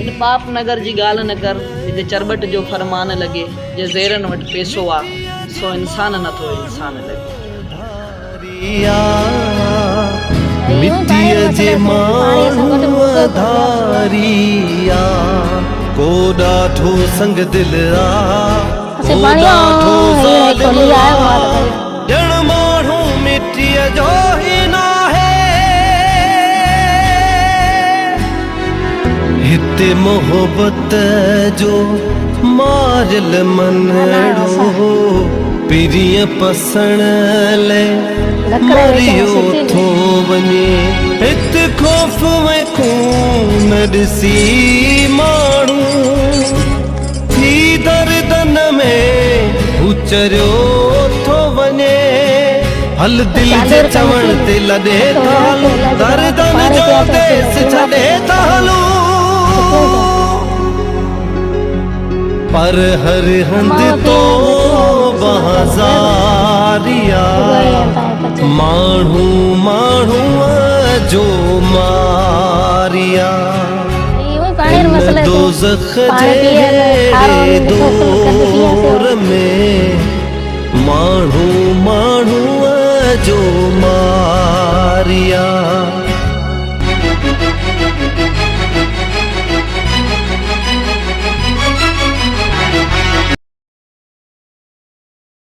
इन पाप नगर जी गाल न कर इते चरबट जो फरमान लगे जे ज़ेरन वट पैसो आ सो इंसान न तो इंसान लगे मिट्टीअ जे माण्हू धारिया को ॾाढो संग दिल आ को ॾाढो ज़ालिम आ ॼण माण्हू मिट्टीअ जो ही नाहे हिते मोहब्बत जो मारियल मनड़ो पिरीअ पसण लाइ मरियो थो वञे हिते ख़ौफ़ में खून ॾिसी माण्हू थी दर्दन में उचरियो थो वञे हल दिल जे चवण ते लॾे था हलूं दर्दन जो देस छॾे था हलूं पर हर हंध तो बहाज़ारिया माण्हू माण्हूअ जो मारिया दोज़ख जे दौर में माण्हू माण्हूअ जो मारिया।